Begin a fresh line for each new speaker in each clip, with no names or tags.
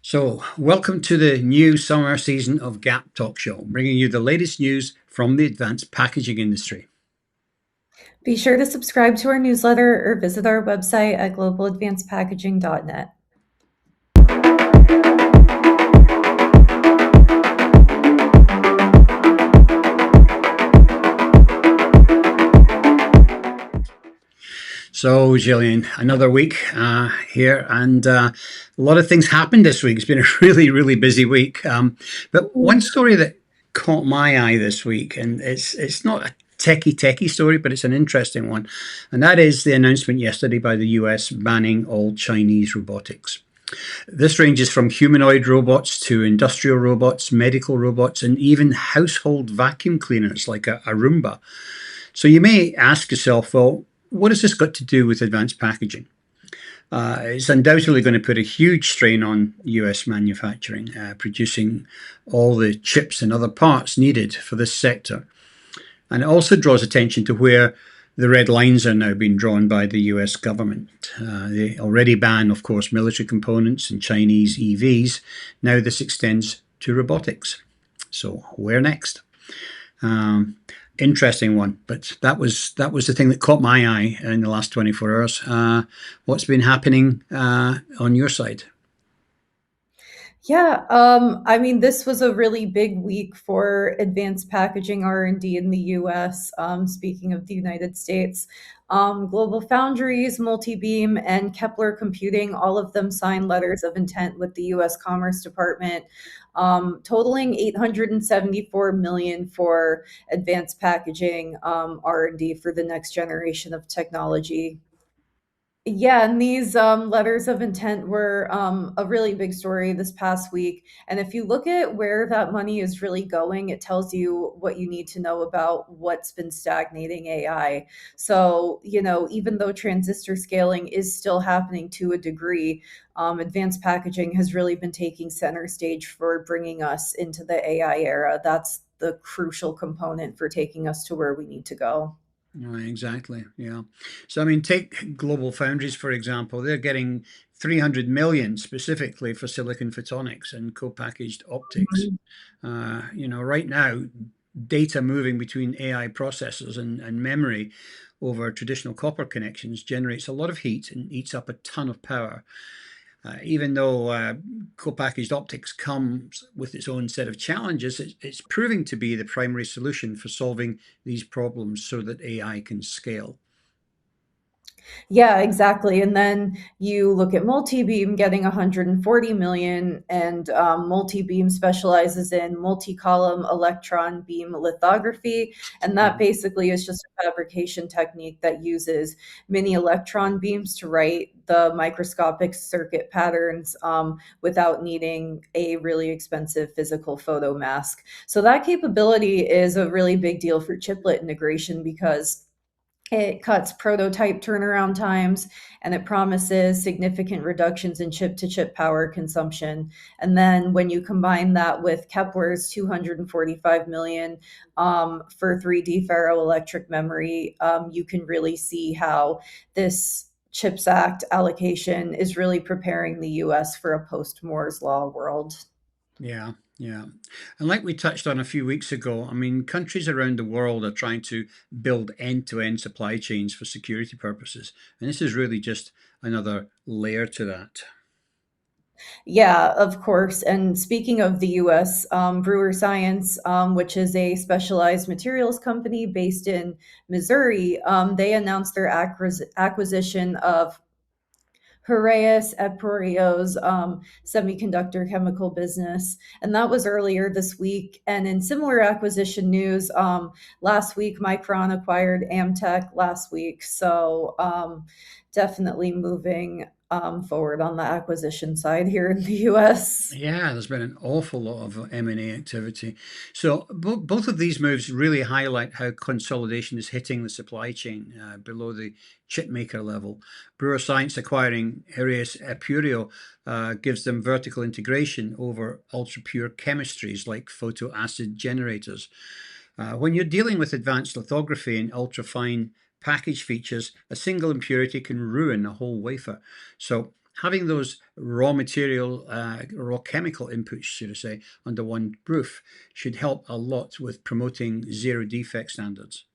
So, welcome to the new summer season of Gap Talk Show, bringing you the latest news from the advanced packaging industry.
Be sure to subscribe to our newsletter or visit our website at globaladvancedpackaging.net.
So, Jillian, another week here, and a lot of things happened this week. It's been a really, really busy week. But one story that caught my eye this week, and it's not a techie story, but it's an interesting one, and that is the announcement yesterday by the US banning all Chinese robotics. This ranges from humanoid robots to industrial robots, medical robots, and even household vacuum cleaners like a Roomba. So you may ask yourself, well, what has this got to do with advanced packaging? It's undoubtedly going to put a huge strain on US manufacturing, producing all the chips and other parts needed for this sector. And it also draws attention to where the red lines are now being drawn by the US government. They already ban, of course, military components and Chinese EVs. Now this extends to robotics. So where next? Interesting one, but that was the thing that caught my eye in the last 24 hours. What's been happening on your side?
Yeah, I mean, this was a really big week for advanced packaging R&D in the US. Speaking of the United States, GlobalFoundries, Multibeam, and Kepler Computing, all of them signed letters of intent with the US Commerce Department, totaling 874 million for advanced packaging R&D for the next generation of technology. Yeah, and these letters of intent were a really big story this past week. And if you look at where that money is really going, it tells you what you need to know about what's been stagnating AI. So, even though transistor scaling is still happening to a degree, advanced packaging has really been taking center stage for bringing us into the AI era. That's the crucial component for taking us to where we need to go.
Right, exactly. Yeah. So, I mean, take GlobalFoundries, for example. They're getting 300 million specifically for silicon photonics and co-packaged optics. Right now, data moving between AI processors and memory over traditional copper connections generates a lot of heat and eats up a ton of power. Even though co-packaged optics comes with its own set of challenges, it's proving to be the primary solution for solving these problems so that AI can scale.
Yeah, exactly. And then you look at Multibeam getting 140 million, and Multibeam specializes in multi-column electron beam lithography, and that basically is just a fabrication technique that uses mini electron beams to write the microscopic circuit patterns without needing a really expensive physical photo mask. So that capability is a really big deal for chiplet integration because it cuts prototype turnaround times, and it promises significant reductions in chip-to-chip power consumption. And then when you combine that with Kepler's 245 million for 3D ferroelectric memory, you can really see how this CHIPS Act allocation is really preparing the US for a post-Moore's Law world.
Yeah, yeah. And like we touched on a few weeks ago, I mean, countries around the world are trying to build end-to-end supply chains for security purposes. And this is really just another layer to that.
Yeah, of course. And speaking of the US, Brewer Science, which is a specialized materials company based in Missouri, they announced their acquisition of Heraeus Epurio's semiconductor chemical business. And that was earlier this week. And in similar acquisition news, last week, Micron acquired AEMtec last week. So definitely moving forward on the acquisition side here in the US.
Yeah, there's been an awful lot of M&A activity. So both of these moves really highlight how consolidation is hitting the supply chain below the chip maker level. Brewer Science acquiring Heraeus Epurio gives them vertical integration over ultra-pure chemistries like photoacid generators. When you're dealing with advanced lithography and ultra-fine package features, a single impurity can ruin a whole wafer. So having those raw material, raw chemical inputs, should I say, under one roof should help a lot with promoting zero defect standards.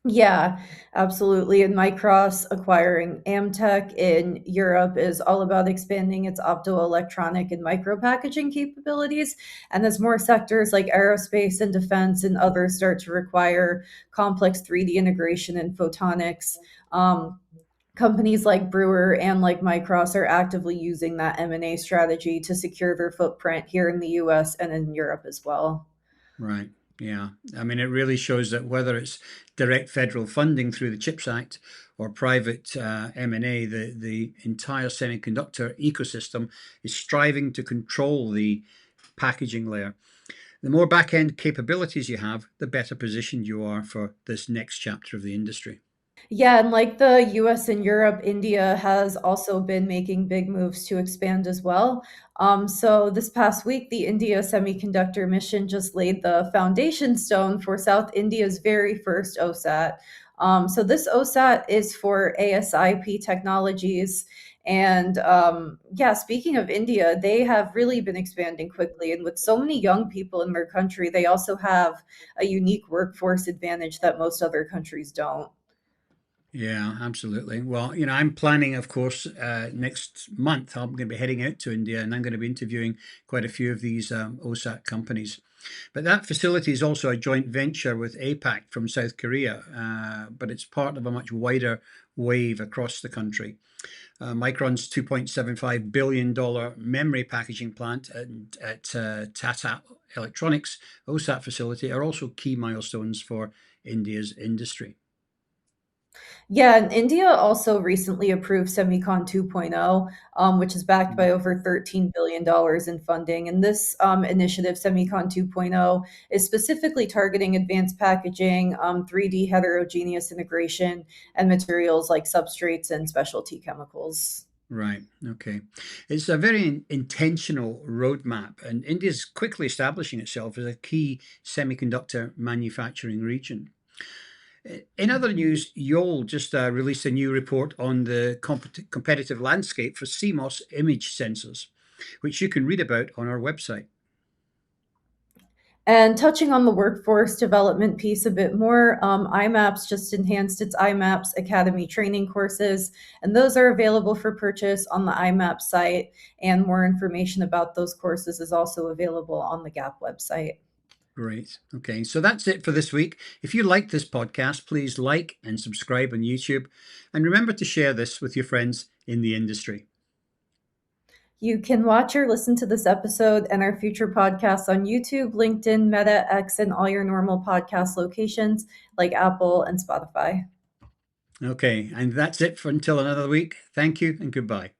Yeah, absolutely. And Micross acquiring AMTech in Europe is all about expanding its optoelectronic and micro packaging capabilities. And as more sectors like aerospace and defense and others start to require complex 3D integration and photonics, companies like Brewer and like Micross are actively using that M&A strategy to secure their footprint here in the US and in Europe as well.
Right. Yeah. I mean, it really shows that whether it's direct federal funding through the CHIPS Act or private M&A, the entire semiconductor ecosystem is striving to control the packaging layer. The more back-end capabilities you have, the better positioned you are for this next chapter of the industry.
Yeah, and like the US and Europe, India has also been making big moves to expand as well. So this past week, the India Semiconductor mission just laid the foundation stone for South India's very first OSAT. So this OSAT is for ASIP technologies. And yeah, speaking of India, they have really been expanding quickly. And with so many young people in their country, they also have a unique workforce advantage that most other countries don't.
Yeah, absolutely. Well, I'm planning, of course, next month, I'm going to be heading out to India and I'm going to be interviewing quite a few of these OSAT companies. But that facility is also a joint venture with APAC from South Korea, but it's part of a much wider wave across the country. Micron's $2.75 billion memory packaging plant at Tata Electronics OSAT facility are also key milestones for India's industry.
Yeah, and India also recently approved Semicon 2.0, which is backed by over $13 billion in funding. And this initiative, Semicon 2.0, is specifically targeting advanced packaging, 3D heterogeneous integration, and materials like substrates and specialty chemicals.
Right. Okay. It's a very intentional roadmap, and India is quickly establishing itself as a key semiconductor manufacturing region. In other news, Yole just released a new report on the competitive landscape for CMOS image sensors, which you can read about on our website.
And touching on the workforce development piece a bit more, IMAPS just enhanced its IMAPS Academy training courses, and those are available for purchase on the IMAPS site. And more information about those courses is also available on the GAP website.
Great. Okay. So that's it for this week. If you like this podcast, please like and subscribe on YouTube. And remember to share this with your friends in the industry.
You can watch or listen to this episode and our future podcasts on YouTube, LinkedIn, Meta, X, and all your normal podcast locations like Apple and Spotify.
Okay. And that's it for until another week. Thank you and goodbye.